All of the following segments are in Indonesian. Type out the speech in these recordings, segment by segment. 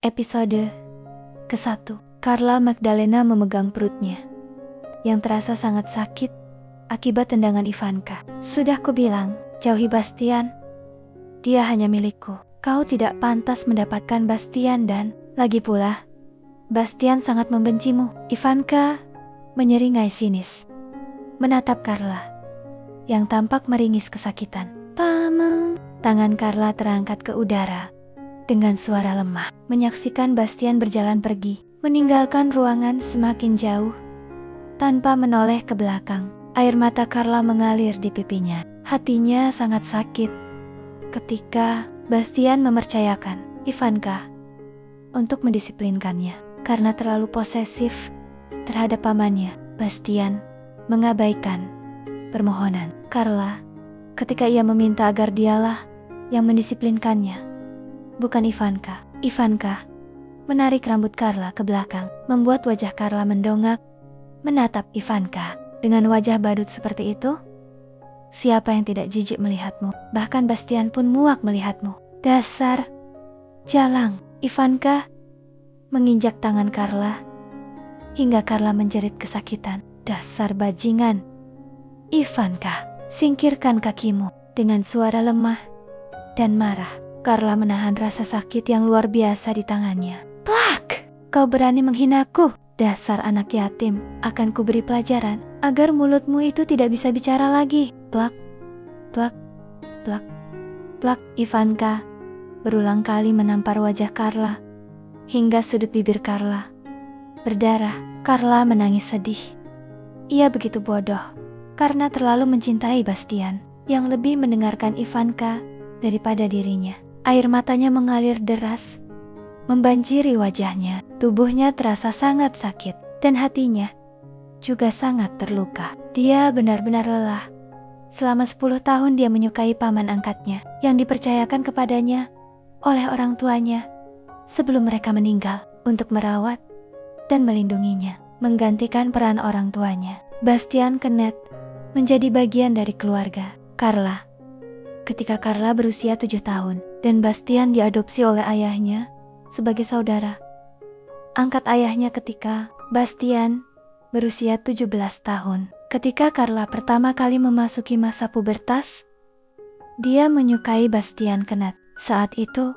Episode ke-1. Carla Magdalena memegang perutnya, yang terasa sangat sakit akibat tendangan Ivanka. Sudah kubilang, jauhi Bastian. Dia hanya milikku. Kau tidak pantas mendapatkan Bastian dan, lagi pula, Bastian sangat membencimu. Ivanka menyeringai sinis, menatap Carla, yang tampak meringis kesakitan. Paman. Tangan Carla terangkat ke udara dengan suara lemah, menyaksikan Bastian berjalan pergi, meninggalkan ruangan semakin jauh, tanpa menoleh ke belakang. Air mata Carla mengalir di pipinya. Hatinya sangat sakit ketika Bastian mempercayakan Ivanka untuk mendisiplinkannya karena terlalu posesif terhadap pamannya. Bastian mengabaikan permohonan Carla ketika ia meminta agar dialah yang mendisiplinkannya, bukan Ivanka. Ivanka menarik rambut Carla ke belakang, membuat wajah Carla mendongak, menatap Ivanka dengan wajah badut seperti itu. Siapa yang tidak jijik melihatmu? Bahkan Bastian pun muak melihatmu. Dasar jalang. Ivanka menginjak tangan Carla hingga Carla menjerit kesakitan. Dasar bajingan. Ivanka, singkirkan kakimu. Dengan suara lemah dan marah, Carla menahan rasa sakit yang luar biasa di tangannya. Plak! Kau berani menghinaku? Dasar anak yatim, akan kuberi pelajaran agar mulutmu itu tidak bisa bicara lagi. Plak, plak, plak, plak. Ivanka berulang kali menampar wajah Carla hingga sudut bibir Carla berdarah. Carla menangis sedih. Ia begitu bodoh karena terlalu mencintai Bastian yang lebih mendengarkan Ivanka daripada dirinya. Air matanya mengalir deras, membanjiri wajahnya. Tubuhnya terasa sangat sakit dan hatinya juga sangat terluka. Dia benar-benar lelah. Selama 10 tahun dia menyukai paman angkatnya yang dipercayakan kepadanya oleh orang tuanya sebelum mereka meninggal untuk merawat dan melindunginya, menggantikan peran orang tuanya. Bastian Kenneth menjadi bagian dari keluarga Carla. Ketika Carla berusia 7 tahun dan Bastian diadopsi oleh ayahnya sebagai saudara angkat ayahnya ketika Bastian berusia 17 tahun. Ketika Carla pertama kali memasuki masa pubertas, dia menyukai Bastian Kenneth. Saat itu,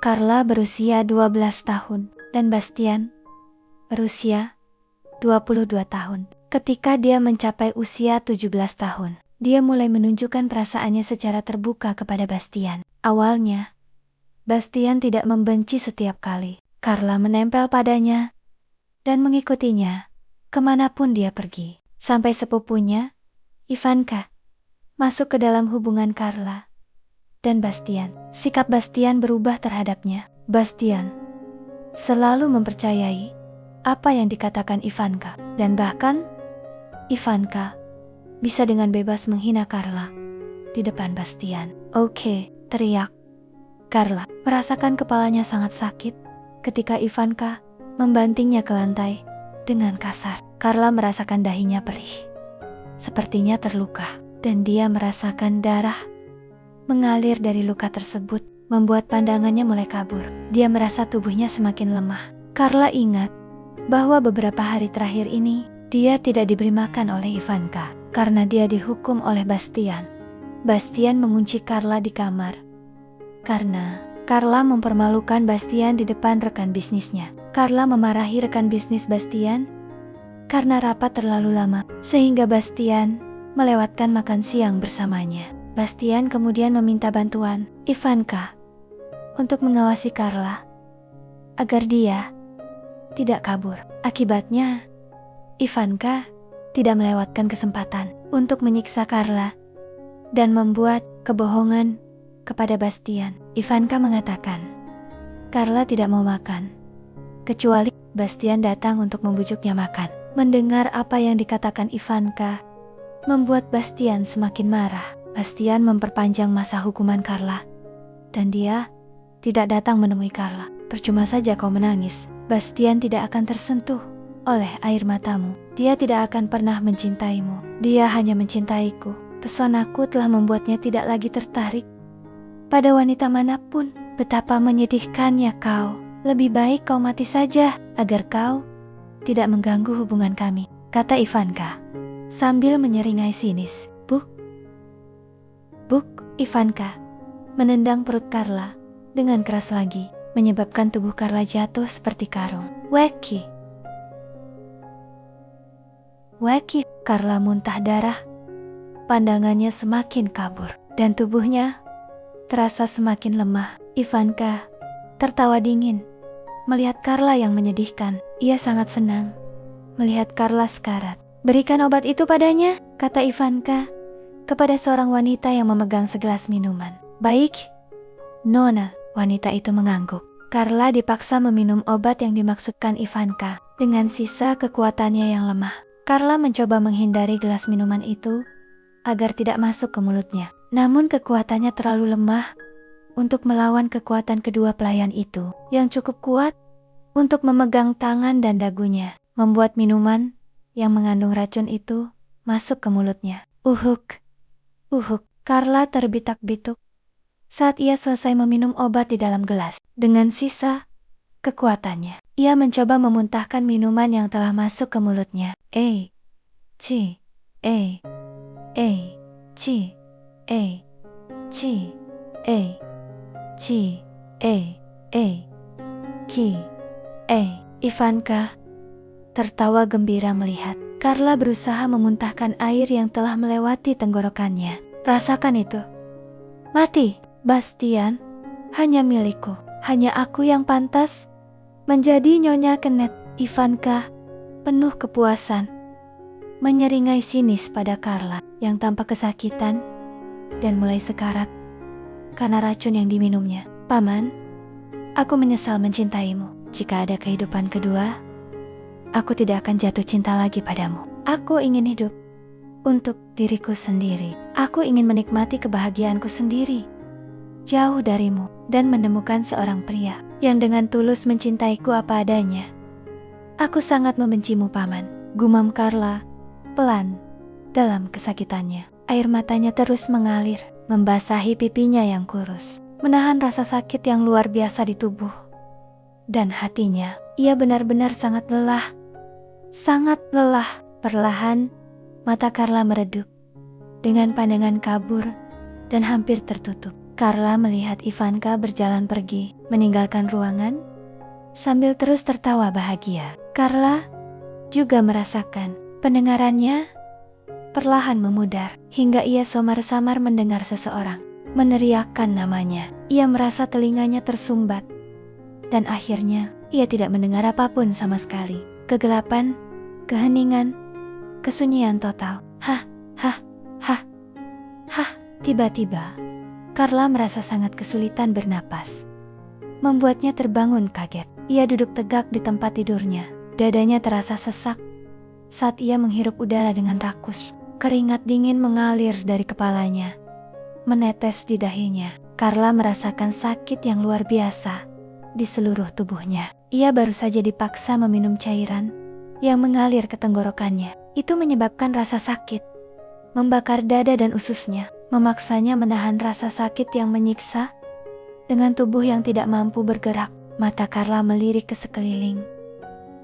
Carla berusia 12 tahun dan Bastian berusia 22 tahun. Ketika dia mencapai usia 17 tahun, dia mulai menunjukkan perasaannya secara terbuka kepada Bastian. Awalnya, Bastian tidak membenci. Setiap kali Carla menempel padanya dan mengikutinya kemanapun dia pergi. Sampai sepupunya, Ivanka, masuk ke dalam hubungan Carla dan Bastian. Sikap Bastian berubah terhadapnya. Bastian selalu mempercayai apa yang dikatakan Ivanka, dan bahkan Ivanka bisa dengan bebas menghina Carla di depan Bastian. Oke, teriak Carla, merasakan kepalanya sangat sakit ketika Ivanka membantingnya ke lantai dengan kasar. Carla merasakan dahinya perih, sepertinya terluka, dan dia merasakan darah mengalir dari luka tersebut, membuat pandangannya mulai kabur. Dia merasa tubuhnya semakin lemah. Carla ingat bahwa beberapa hari terakhir ini dia tidak diberi makan oleh Ivanka karena dia dihukum oleh Bastian. Bastian mengunci Carla di kamar karena Carla mempermalukan Bastian di depan rekan bisnisnya. Carla memarahi rekan bisnis Bastian karena rapat terlalu lama, sehingga Bastian melewatkan makan siang bersamanya. Bastian kemudian meminta bantuan Ivanka untuk mengawasi Carla agar dia tidak kabur. Akibatnya, Ivanka tidak melewatkan kesempatan untuk menyiksa Carla dan membuat kebohongan kepada Bastian. Ivanka mengatakan Carla tidak mau makan, kecuali Bastian datang untuk membujuknya makan. Mendengar apa yang dikatakan Ivanka membuat Bastian semakin marah. Bastian memperpanjang masa hukuman Carla dan dia tidak datang menemui Carla. Percuma saja kau menangis. Bastian tidak akan tersentuh oleh air matamu. Dia tidak akan pernah mencintaimu. Dia hanya mencintaiku. Pesonaku telah membuatnya tidak lagi tertarik pada wanita manapun. Betapa menyedihkannya kau. Lebih baik kau mati saja, agar kau tidak mengganggu hubungan kami, kata Ivanka, sambil menyeringai sinis. Buk, buk, Ivanka menendang perut Carla dengan keras lagi, menyebabkan tubuh Carla jatuh seperti karung. Weki, weki, Carla muntah darah. Pandangannya semakin kabur, dan tubuhnya terasa semakin lemah. Ivanka tertawa dingin melihat Carla yang menyedihkan. Ia sangat senang melihat Carla sekarat. Berikan obat itu padanya, kata Ivanka kepada seorang wanita yang memegang segelas minuman. Baik, Nona, wanita itu mengangguk. Carla dipaksa meminum obat yang dimaksudkan Ivanka dengan sisa kekuatannya yang lemah. Carla mencoba menghindari gelas minuman itu agar tidak masuk ke mulutnya. Namun kekuatannya terlalu lemah untuk melawan kekuatan kedua pelayan itu yang cukup kuat untuk memegang tangan dan dagunya, membuat minuman yang mengandung racun itu masuk ke mulutnya. Uhuk, uhuk, Carla terbitak-bituk saat ia selesai meminum obat di dalam gelas. Dengan sisa kekuatannya, ia mencoba memuntahkan minuman yang telah masuk ke mulutnya. Ci, ci, ci, Ivanka tertawa gembira melihat Carla berusaha memuntahkan air yang telah melewati tenggorokannya. Rasakan itu. Mati, Bastian, hanya milikku. Hanya aku yang pantas menjadi Nyonya Kenet. Ivanka penuh kepuasan menyeringai sinis pada Carla yang tampak kesakitan dan mulai sekarat karena racun yang diminumnya. Paman, aku menyesal mencintaimu. Jika ada kehidupan kedua, aku tidak akan jatuh cinta lagi padamu. Aku ingin hidup untuk diriku sendiri. Aku ingin menikmati kebahagiaanku sendiri, jauh darimu, dan menemukan seorang pria yang dengan tulus mencintaiku apa adanya. Aku sangat membencimu, Paman, gumam Carla pelan dalam kesakitannya. Air matanya terus mengalir, membasahi pipinya yang kurus, menahan rasa sakit yang luar biasa di tubuh dan hatinya. Ia benar-benar sangat lelah. Sangat lelah. Perlahan, mata Carla meredup dengan pandangan kabur dan hampir tertutup. Carla melihat Ivanka berjalan pergi, meninggalkan ruangan sambil terus tertawa bahagia. Carla juga merasakan pendengarannya perlahan memudar hingga ia samar-samar mendengar seseorang meneriakkan namanya. Ia merasa telinganya tersumbat dan akhirnya ia tidak mendengar apapun sama sekali. Kegelapan, keheningan, kesunyian total. Hah. Tiba-tiba, Carla merasa sangat kesulitan bernapas, membuatnya terbangun kaget. Ia duduk tegak di tempat tidurnya. Dadanya terasa sesak saat ia menghirup udara dengan rakus. Keringat dingin mengalir dari kepalanya, menetes di dahinya. Carla merasakan sakit yang luar biasa di seluruh tubuhnya. Ia baru saja dipaksa meminum cairan yang mengalir ke tenggorokannya. Itu menyebabkan rasa sakit membakar dada dan ususnya, memaksanya menahan rasa sakit yang menyiksa dengan tubuh yang tidak mampu bergerak. Mata Carla melirik ke sekeliling,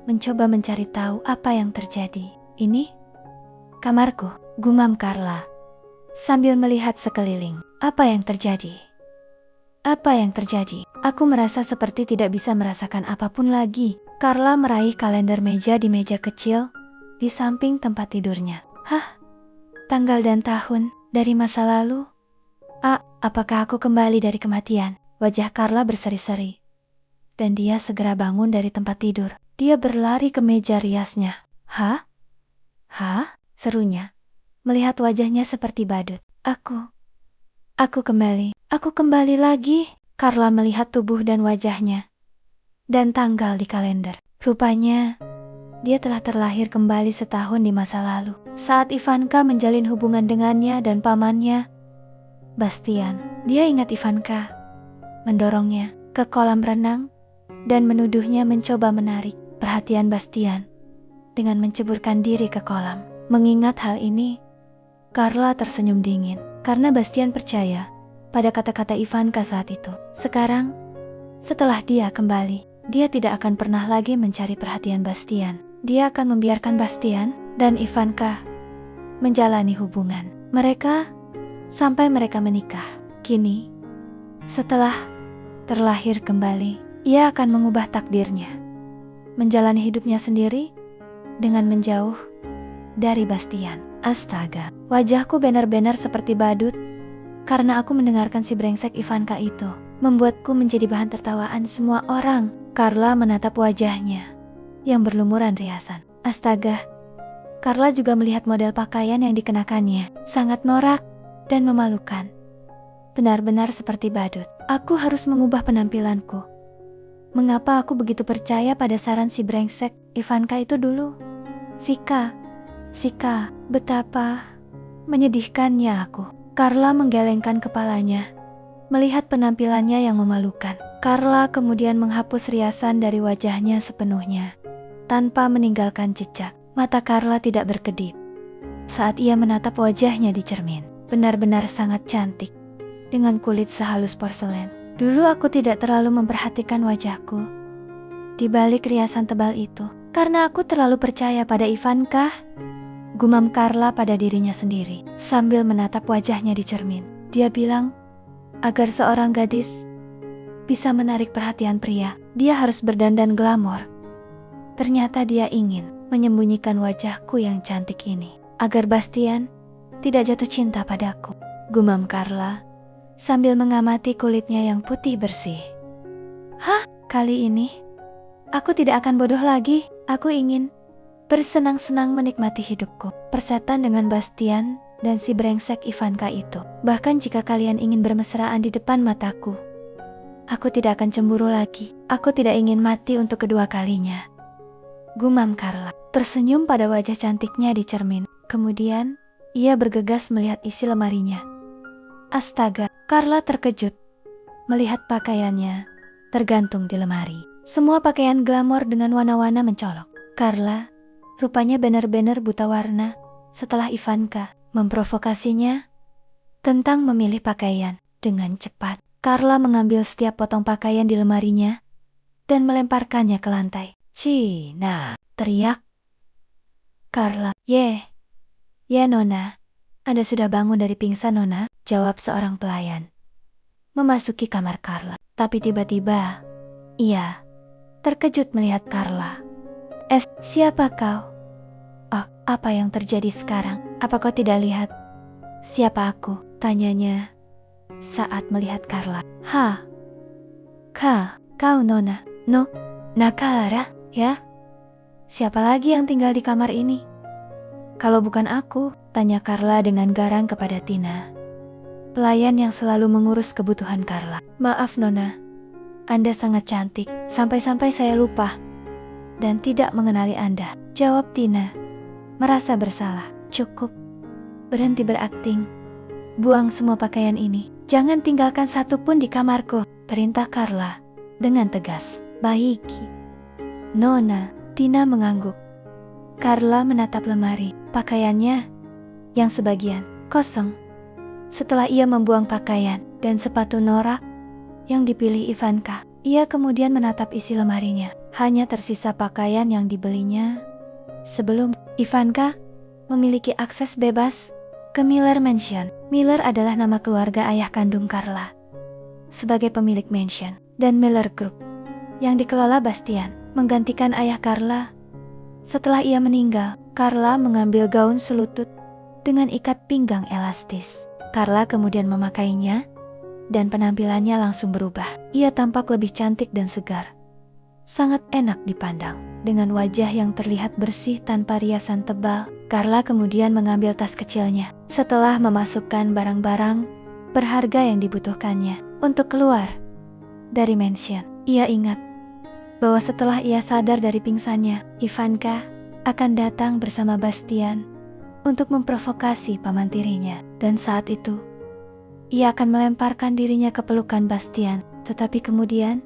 mencoba mencari tahu apa yang terjadi. Ini kamarku, gumam Carla sambil melihat sekeliling. Apa yang terjadi? Apa yang terjadi? Aku merasa seperti tidak bisa merasakan apapun lagi. Carla meraih kalender meja di meja kecil di samping tempat tidurnya. Tanggal dan tahun dari masa lalu? Apakah aku kembali dari kematian? Wajah Carla berseri-seri dan dia segera bangun dari tempat tidur. Dia berlari ke meja riasnya. Hah? Serunya melihat wajahnya seperti badut. Aku kembali lagi. Carla melihat tubuh dan wajahnya dan tanggal di kalender. Rupanya dia telah terlahir kembali setahun di masa lalu, saat Ivanka menjalin hubungan dengannya dan pamannya, Bastian. Dia ingat Ivanka mendorongnya ke kolam renang dan menuduhnya mencoba menarik perhatian Bastian dengan menceburkan diri ke kolam. Mengingat hal ini, Carla tersenyum dingin karena Bastian percaya pada kata-kata Ivanka saat itu. Sekarang, setelah dia kembali, dia tidak akan pernah lagi mencari perhatian Bastian. Dia akan membiarkan Bastian dan Ivanka menjalani hubungan mereka sampai mereka menikah. Kini, setelah terlahir kembali, ia akan mengubah takdirnya, menjalani hidupnya sendiri dengan menjauh dari Bastian. Astaga, wajahku benar-benar seperti badut karena aku mendengarkan si brengsek Ivanka itu. Membuatku menjadi bahan tertawaan semua orang. Carla menatap wajahnya yang berlumuran riasan. Astaga, Carla juga melihat model pakaian yang dikenakannya. Sangat norak dan memalukan. Benar-benar seperti badut. Aku harus mengubah penampilanku. Mengapa aku begitu percaya pada saran si brengsek Ivanka itu dulu? Sika, betapa menyedihkannya aku. Carla menggelengkan kepalanya, melihat penampilannya yang memalukan. Carla kemudian menghapus riasan dari wajahnya sepenuhnya, tanpa meninggalkan jejak. Mata Carla tidak berkedip saat ia menatap wajahnya di cermin. Benar-benar sangat cantik, dengan kulit sehalus porselen. Dulu aku tidak terlalu memperhatikan wajahku di balik riasan tebal itu, karena aku terlalu percaya pada Ivanka. Gumam Carla pada dirinya sendiri sambil menatap wajahnya di cermin. Dia bilang, agar seorang gadis bisa menarik perhatian pria, dia harus berdandan glamor. Ternyata dia ingin menyembunyikan wajahku yang cantik ini, agar Bastian tidak jatuh cinta padaku. Gumam Carla sambil mengamati kulitnya yang putih bersih. Hah, kali ini aku tidak akan bodoh lagi. Aku ingin bersenang-senang menikmati hidupku. Persetan dengan Bastian dan si brengsek Ivanka itu. Bahkan jika kalian ingin bermesraan di depan mataku, aku tidak akan cemburu lagi. Aku tidak ingin mati untuk kedua kalinya. Gumam Carla, tersenyum pada wajah cantiknya di cermin. Kemudian, ia bergegas melihat isi lemarinya. Astaga, Carla terkejut melihat pakaiannya tergantung di lemari. Semua pakaian glamor dengan warna-warna mencolok. Carla rupanya benar-benar buta warna setelah Ivanka memprovokasinya tentang memilih pakaian. Dengan cepat, Carla mengambil setiap potong pakaian di lemarinya dan melemparkannya ke lantai. Cina, teriak Carla. Ye Nona, Anda sudah bangun dari pingsan Nona, jawab seorang pelayan memasuki kamar Carla. Tapi tiba-tiba, ia terkejut melihat Carla. Siapa kau? Oh, apa yang terjadi sekarang? Apa kau tidak lihat siapa aku? Tanyanya saat melihat Carla. Kau Nona? No, Nakara, ya? Siapa lagi yang tinggal di kamar ini? Kalau bukan aku, tanya Carla dengan garang kepada Tina, pelayan yang selalu mengurus kebutuhan Carla. Maaf Nona, Anda sangat cantik, sampai-sampai saya lupa dan tidak mengenali Anda, jawab Tina, merasa bersalah. Cukup, berhenti berakting. Buang semua pakaian ini. Jangan tinggalkan satu pun di kamarku, perintah Carla dengan tegas. Baik, Nona. Tina mengangguk. Carla menatap lemari, pakaiannya yang sebagian kosong. Setelah ia membuang pakaian dan sepatu norak yang dipilih Ivanka, ia kemudian menatap isi lemarinya. Hanya tersisa pakaian yang dibelinya sebelum. Ivanka memiliki akses bebas ke Miller Mansion. Miller adalah nama keluarga ayah kandung Carla sebagai pemilik mansion, dan Miller Group yang dikelola Bastian menggantikan ayah Carla. Setelah ia meninggal, Carla mengambil gaun selutut dengan ikat pinggang elastis. Carla kemudian memakainya dan penampilannya langsung berubah. Ia tampak lebih cantik dan segar. Sangat enak dipandang. Dengan wajah yang terlihat bersih tanpa riasan tebal, Carla kemudian mengambil tas kecilnya. Setelah memasukkan barang-barang berharga yang dibutuhkannya untuk keluar dari mansion, ia ingat bahwa setelah ia sadar dari pingsannya, Ivanka akan datang bersama Bastian untuk memprovokasi paman tirinya. Dan saat itu, ia akan melemparkan dirinya ke pelukan Bastian. Tetapi kemudian,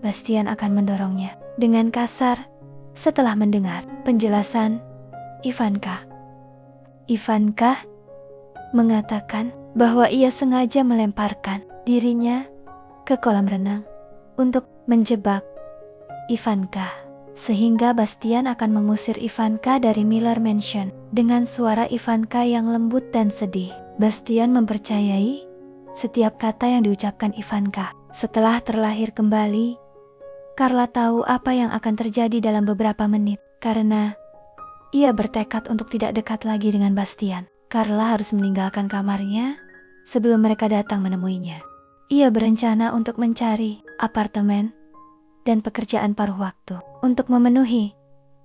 Bastian akan mendorongnya dengan kasar setelah mendengar penjelasan Ivanka. Ivanka mengatakan bahwa ia sengaja melemparkan dirinya ke kolam renang untuk menjebak Ivanka. Sehingga Bastian akan mengusir Ivanka dari Miller Mansion. Dengan suara Ivanka yang lembut dan sedih, Bastian mempercayai setiap kata yang diucapkan Ivanka. Setelah terlahir kembali, Carla tahu apa yang akan terjadi dalam beberapa menit. Karena ia bertekad untuk tidak dekat lagi dengan Bastian, Carla harus meninggalkan kamarnya sebelum mereka datang menemuinya. Ia berencana untuk mencari apartemen dan pekerjaan paruh waktu untuk memenuhi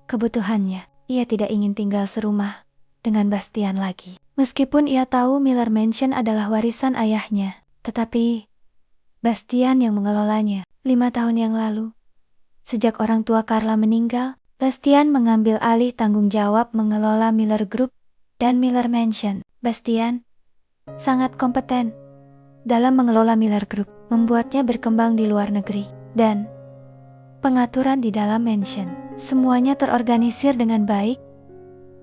kebutuhannya. Ia tidak ingin tinggal serumah dengan Bastian lagi. Meskipun ia tahu Miller Mansion adalah warisan ayahnya, tetapi Bastian yang mengelolanya 5 tahun yang lalu. Sejak orang tua Carla meninggal, Bastian mengambil alih tanggung jawab mengelola Miller Group dan Miller Mansion. Bastian sangat kompeten dalam mengelola Miller Group, membuatnya berkembang di luar negeri, dan pengaturan di dalam mansion. Semuanya terorganisir dengan baik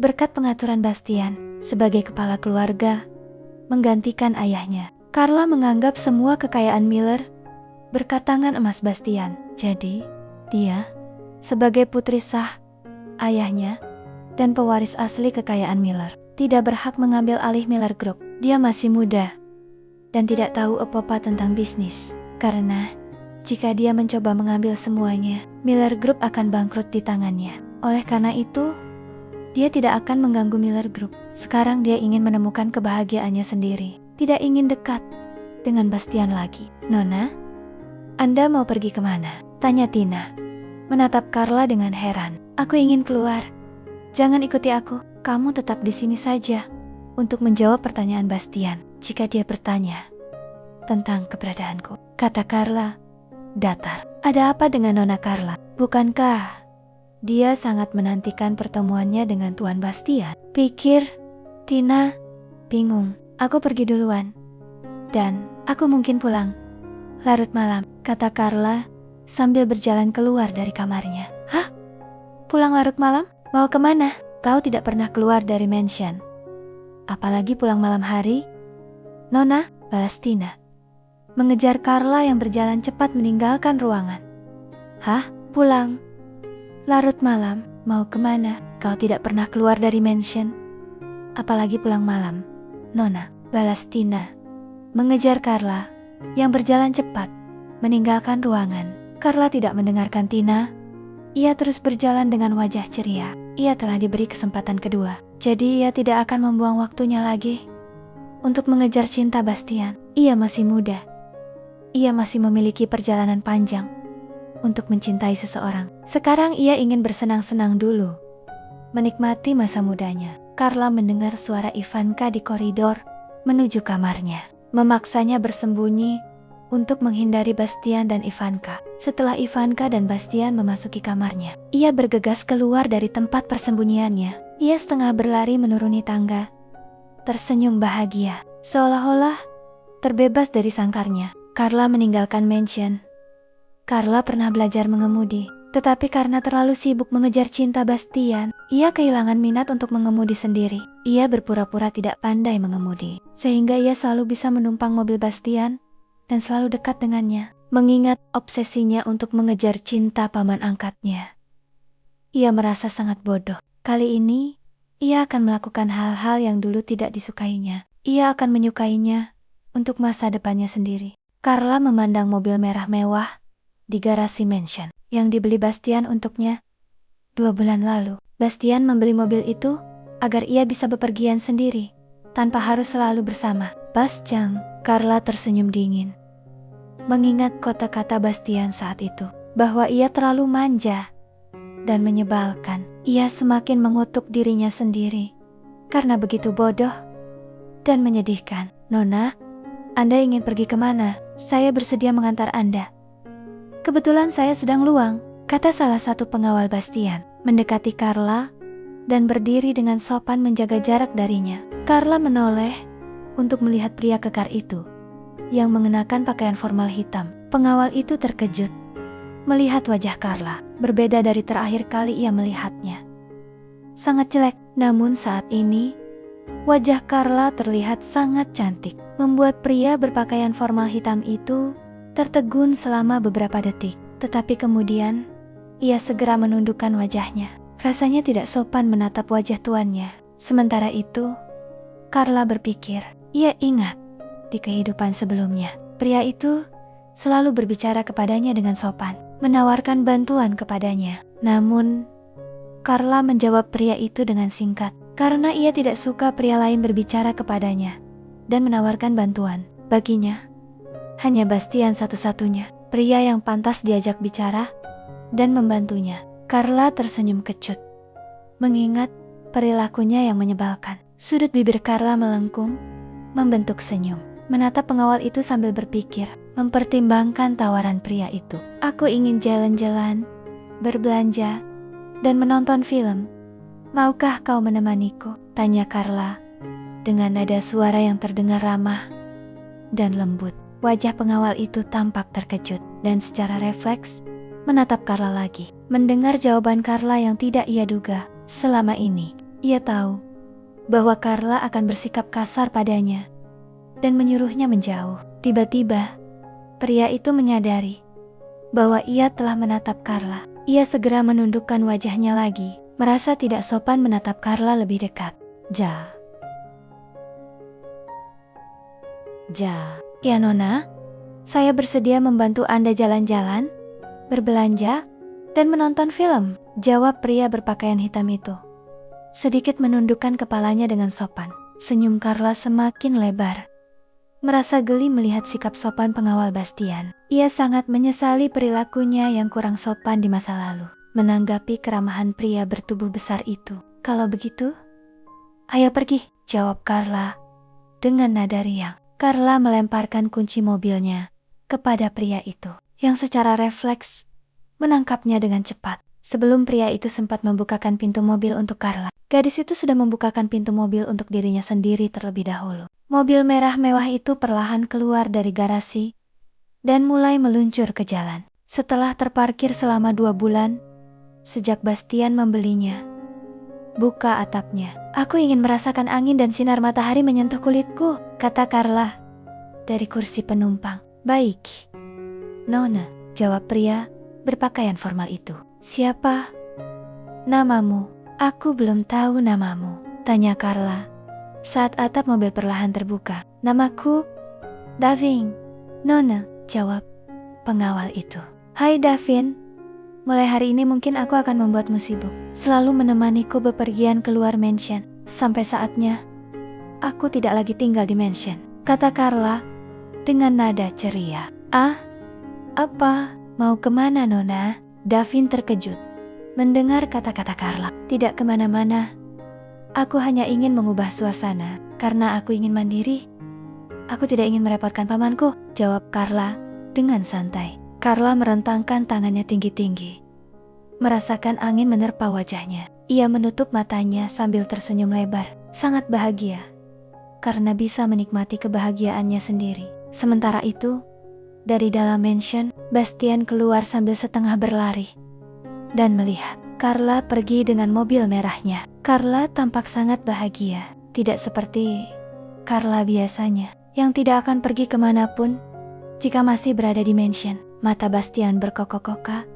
berkat pengaturan Bastian sebagai kepala keluarga menggantikan ayahnya. Carla menganggap semua kekayaan Miller berkat tangan emas Bastian. Jadi, dia sebagai putri sah ayahnya dan pewaris asli kekayaan Miller tidak berhak mengambil alih Miller Group. Dia masih muda dan tidak tahu apa-apa tentang bisnis. Karena jika dia mencoba mengambil semuanya, Miller Group akan bangkrut di tangannya. Oleh karena itu, dia tidak akan mengganggu Miller Group. Sekarang dia ingin menemukan kebahagiaannya sendiri. Tidak ingin dekat dengan Bastian lagi. "Nona, Anda mau pergi kemana?" tanya Tina, menatap Carla dengan heran. "Aku ingin keluar." "Jangan ikuti aku, kamu tetap di sini saja." Untuk menjawab pertanyaan Bastian, jika dia bertanya tentang keberadaanku, kata Carla datar. "Ada apa dengan Nona Carla? Bukankah dia sangat menantikan pertemuannya dengan Tuan Bastian?" Pikir Tina bingung. "Aku pergi duluan, dan aku mungkin pulang larut malam," kata Carla sambil berjalan keluar dari kamarnya. "Hah? Pulang larut malam? Mau kemana? Kau tidak pernah keluar dari mansion, apalagi pulang malam hari." "Nona," balas Tina, mengejar Carla yang berjalan cepat meninggalkan ruangan. "Hah? Pulang larut malam? Mau kemana? Kau tidak pernah keluar dari mansion, apalagi pulang malam." "Nona," balas Tina, mengejar Carla yang berjalan cepat meninggalkan ruangan. Carla tidak mendengarkan Tina. Ia terus berjalan dengan wajah ceria. Ia telah diberi kesempatan kedua, jadi ia tidak akan membuang waktunya lagi untuk mengejar cinta Bastian. Ia masih muda. Ia masih memiliki perjalanan panjang untuk mencintai seseorang. Sekarang ia ingin bersenang-senang dulu, menikmati masa mudanya. Carla mendengar suara Ivanka di koridor menuju kamarnya, memaksanya bersembunyi untuk menghindari Bastian dan Ivanka. Setelah Ivanka dan Bastian memasuki kamarnya, ia bergegas keluar dari tempat persembunyiannya. Ia setengah berlari menuruni tangga, tersenyum bahagia, seolah-olah terbebas dari sangkarnya. Carla meninggalkan mansion. Carla pernah belajar mengemudi, tetapi karena terlalu sibuk mengejar cinta Bastian, ia kehilangan minat untuk mengemudi sendiri. Ia berpura-pura tidak pandai mengemudi, sehingga ia selalu bisa menumpang mobil Bastian dan selalu dekat dengannya, mengingat obsesinya untuk mengejar cinta paman angkatnya. Ia merasa sangat bodoh. Kali ini, ia akan melakukan hal-hal yang dulu tidak disukainya. Ia akan menyukainya untuk masa depannya sendiri. Carla memandang mobil merah mewah di garasi mansion yang dibeli Bastian untuknya 2 bulan lalu. Bastian membeli mobil itu agar ia bisa bepergian sendiri tanpa harus selalu bersama Bastian. Carla tersenyum dingin, mengingat kata-kata Bastian saat itu, bahwa ia terlalu manja dan menyebalkan. Ia semakin mengutuk dirinya sendiri karena begitu bodoh dan menyedihkan. "Nona, Anda ingin pergi kemana? Saya bersedia mengantar Anda." "Kebetulan saya sedang luang," kata salah satu pengawal Bastian, mendekati Carla dan berdiri dengan sopan menjaga jarak darinya. Carla menoleh untuk melihat pria kekar itu yang mengenakan pakaian formal hitam. Pengawal itu terkejut melihat wajah Carla, berbeda dari terakhir kali ia melihatnya. Sangat jelek, namun saat ini wajah Carla terlihat sangat cantik, membuat pria berpakaian formal hitam itu tertegun selama beberapa detik. Tetapi kemudian Ia segera menundukkan wajahnya. Rasanya tidak sopan menatap wajah tuannya. Sementara itu, Carla berpikir, ia ingat di kehidupan sebelumnya, pria itu selalu berbicara kepadanya dengan sopan, menawarkan bantuan kepadanya. Namun, Carla menjawab pria itu dengan singkat, karena ia tidak suka pria lain berbicara kepadanya dan menawarkan bantuan. Baginya, hanya Bastian satu-satunya pria yang pantas diajak bicara dan membantunya. Carla tersenyum kecut, mengingat perilakunya yang menyebalkan. Sudut bibir Carla melengkung, membentuk senyum, menatap pengawal itu sambil berpikir, mempertimbangkan tawaran pria itu. Aku ingin jalan-jalan, berbelanja, dan menonton film. Maukah kau menemaniku? Tanya Carla, dengan nada suara yang terdengar ramah dan lembut. Wajah pengawal itu tampak terkejut, dan secara refleks, menatap Carla lagi. Mendengar jawaban Carla yang tidak ia duga, selama ini, ia tahu bahwa Carla akan bersikap kasar padanya dan menyuruhnya menjauh. Tiba-tiba, pria itu menyadari bahwa ia telah menatap Carla. Ia segera menundukkan wajahnya lagi, merasa tidak sopan menatap Carla lebih dekat. Ya Nona, saya bersedia membantu Anda jalan-jalan, berbelanja, dan menonton film, jawab pria berpakaian hitam itu. Sedikit menundukkan kepalanya dengan sopan. Senyum Carla semakin lebar. Merasa geli melihat sikap sopan pengawal Bastian. Ia sangat menyesali perilakunya yang kurang sopan di masa lalu. Menanggapi keramahan pria bertubuh besar itu. Kalau begitu, ayo pergi, jawab Carla dengan nada riang. Carla melemparkan kunci mobilnya kepada pria itu, yang secara refleks menangkapnya dengan cepat. Sebelum pria itu sempat membukakan pintu mobil untuk Carla, gadis itu sudah membukakan pintu mobil untuk dirinya sendiri terlebih dahulu. Mobil merah mewah itu perlahan keluar dari garasi dan mulai meluncur ke jalan. Setelah terparkir selama 2 bulan, sejak Bastian membelinya, buka atapnya. Aku ingin merasakan angin dan sinar matahari menyentuh kulitku, kata Carla dari kursi penumpang. Baik, Nona, jawab pria berpakaian formal itu. Siapa namamu? Aku belum tahu namamu, tanya Carla saat atap mobil perlahan terbuka. Namaku Davin, Nona, jawab pengawal itu. Hai Davin, mulai hari ini mungkin aku akan membuatmu sibuk, selalu menemaniku bepergian keluar mansion. Sampai saatnya, aku tidak lagi tinggal di mansion, kata Carla dengan nada ceria. Apa? Mau kemana Nona? Davin terkejut mendengar kata-kata Carla. Tidak kemana-mana. Aku hanya ingin mengubah suasana, karena aku ingin mandiri. Aku tidak ingin merepotkan pamanku, jawab Carla dengan santai. Carla merentangkan tangannya tinggi-tinggi, merasakan angin menerpa wajahnya. Ia menutup matanya sambil tersenyum lebar, sangat bahagia karena bisa menikmati kebahagiaannya sendiri. Sementara itu, dari dalam mansion, Bastian keluar sambil setengah berlari dan melihat Carla pergi dengan mobil merahnya. Carla tampak sangat bahagia, tidak seperti Carla biasanya yang tidak akan pergi kemanapun jika masih berada di mansion. Mata Bastian berkokok-kokak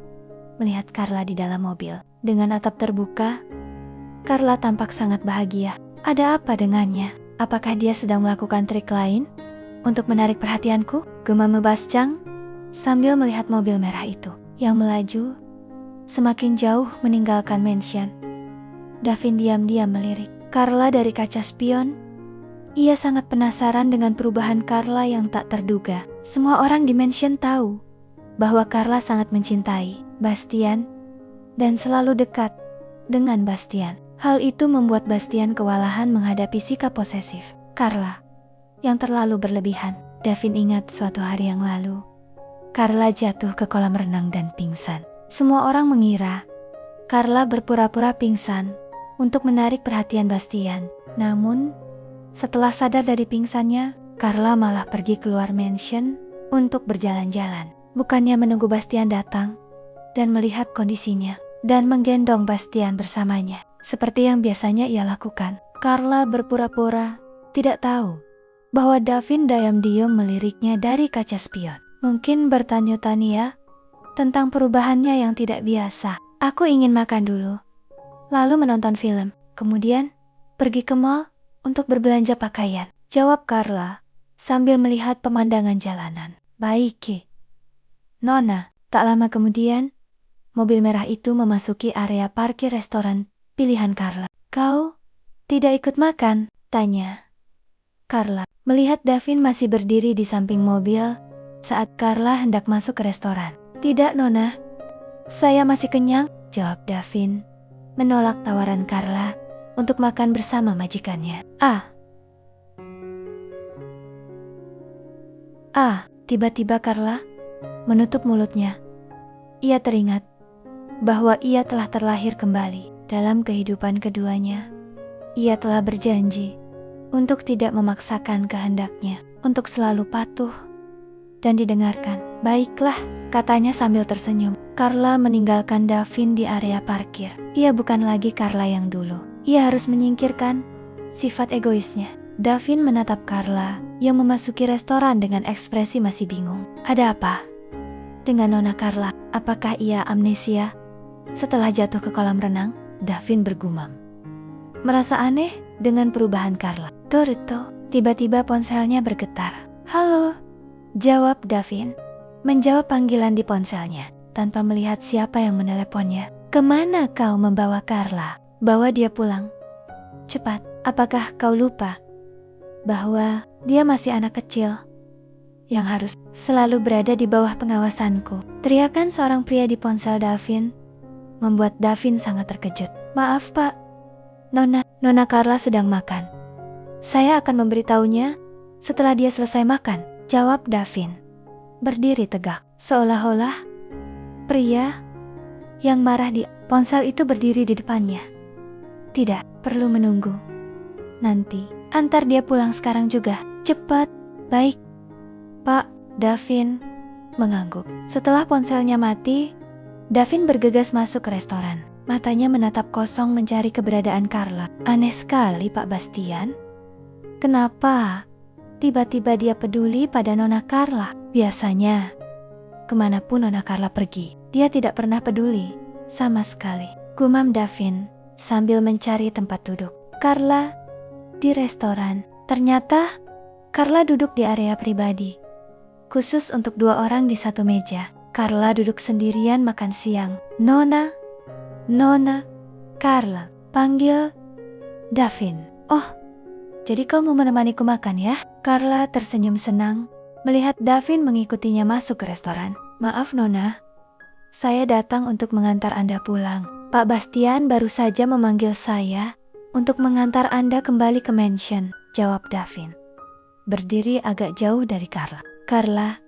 melihat Carla di dalam mobil. Dengan atap terbuka, Carla tampak sangat bahagia. Ada apa dengannya? Apakah dia sedang melakukan trik lain untuk menarik perhatianku? Gumam Bastian sambil melihat mobil merah itu yang melaju semakin jauh meninggalkan mansion. Davin diam-diam melirik Carla dari kaca spion. Ia sangat penasaran dengan perubahan Carla yang tak terduga. Semua orang di mansion tahu bahwa Carla sangat mencintai Bastian dan selalu dekat dengan Bastian. Hal itu membuat Bastian kewalahan menghadapi sikap posesif Carla yang terlalu berlebihan. Davin ingat suatu hari yang lalu, Carla jatuh ke kolam renang dan pingsan. Semua orang mengira Carla berpura-pura pingsan untuk menarik perhatian Bastian. Namun, setelah sadar dari pingsannya, Carla malah pergi keluar mansion untuk berjalan-jalan. Bukannya menunggu Bastian datang dan melihat kondisinya dan menggendong Bastian bersamanya seperti yang biasanya ia lakukan. Carla berpura-pura tidak tahu bahwa Davin diam-diam meliriknya dari kaca spion. Mungkin bertanya-tanya tentang perubahannya yang tidak biasa. Aku ingin makan dulu, lalu menonton film, kemudian pergi ke mall untuk berbelanja pakaian, jawab Carla sambil melihat pemandangan jalanan. Baik, Nona. Tak lama kemudian, mobil merah itu memasuki area parkir restoran pilihan Carla. Kau tidak ikut makan? Tanya Carla, melihat Davin masih berdiri di samping mobil saat Carla hendak masuk ke restoran. Tidak, Nona. Saya masih kenyang, jawab Davin, menolak tawaran Carla untuk makan bersama majikannya. Tiba-tiba Carla menutup mulutnya. Ia teringat bahwa ia telah terlahir kembali dalam kehidupan keduanya. Ia telah berjanji untuk tidak memaksakan kehendaknya, untuk selalu patuh dan didengarkan. Baiklah, katanya sambil tersenyum. Carla meninggalkan Davin di area parkir. Ia bukan lagi Carla yang dulu. Ia harus menyingkirkan sifat egoisnya. Davin menatap Carla yang memasuki restoran dengan ekspresi masih bingung. Ada apa dengan Nona Carla? Apakah ia amnesia setelah jatuh ke kolam renang? Davin bergumam, merasa aneh dengan perubahan Carla. Tiba-tiba ponselnya bergetar. Halo, jawab Davin, menjawab panggilan di ponselnya tanpa melihat siapa yang meneleponnya. Kemana kau membawa Carla? Bawa dia pulang cepat. Apakah kau lupa bahwa dia masih anak kecil yang harus selalu berada di bawah pengawasanku? Teriakan seorang pria di ponsel Davin membuat Davin sangat terkejut. Maaf Pak, Nona Carla sedang makan. Saya akan memberitahunya setelah dia selesai makan, jawab Davin, berdiri tegak, seolah-olah pria yang marah di ponsel itu berdiri di depannya. Tidak perlu menunggu, nanti antar dia pulang sekarang juga. Cepat. Baik, Pak. Davin mengangguk. Setelah ponselnya mati, Davin bergegas masuk ke restoran. Matanya menatap kosong mencari keberadaan Carla. Aneh sekali Pak Bastian. Kenapa tiba-tiba dia peduli pada Nona Carla? Biasanya, kemanapun Nona Carla pergi, dia tidak pernah peduli sama sekali, gumam Davin sambil mencari tempat duduk. Carla di restoran. Ternyata Carla duduk di area pribadi, khusus untuk 2 orang di satu meja. Carla duduk sendirian makan siang. Nona, Carla, panggil Davin. Oh, jadi kau mau menemaniku makan ya? Carla tersenyum senang melihat Davin mengikutinya masuk ke restoran. Maaf Nona, saya datang untuk mengantar Anda pulang. Pak Bastian baru saja memanggil saya untuk mengantar Anda kembali ke mansion, jawab Davin, berdiri agak jauh dari Carla. Carla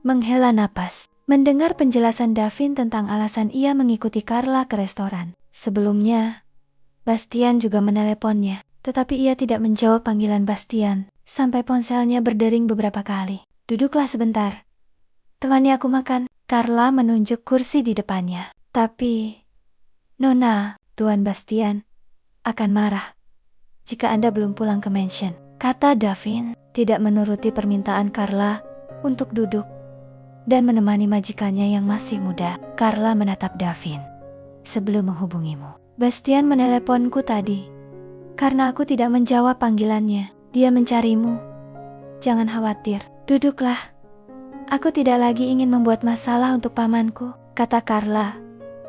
menghela napas mendengar penjelasan Davin tentang alasan ia mengikuti Carla ke restoran. Sebelumnya, Bastian juga meneleponnya, tetapi ia tidak menjawab panggilan Bastian sampai ponselnya berdering beberapa kali. Duduklah sebentar, temani aku makan. Carla menunjuk kursi di depannya. Tapi, Nona, Tuan Bastian akan marah jika Anda belum pulang ke mansion, kata Davin, tidak menuruti permintaan Carla untuk duduk dan menemani majikannya yang masih muda. Carla menatap Davin. Sebelum menghubungimu, Bastian meneleponku tadi karena aku tidak menjawab panggilannya. Dia mencarimu. Jangan khawatir, duduklah. Aku tidak lagi ingin membuat masalah untuk pamanku, kata Carla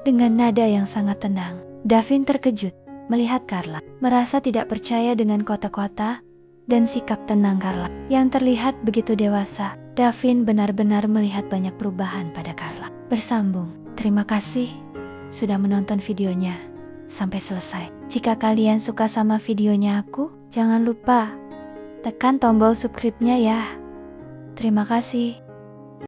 dengan nada yang sangat tenang. Davin terkejut melihat Carla, merasa tidak percaya dengan kota-kota dan sikap tenang Carla yang terlihat begitu dewasa. Davin benar-benar melihat banyak perubahan pada Carla. Bersambung. Terima kasih sudah menonton videonya sampai selesai. Jika kalian suka sama videonya aku, jangan lupa tekan tombol subscribe-nya ya. Terima kasih.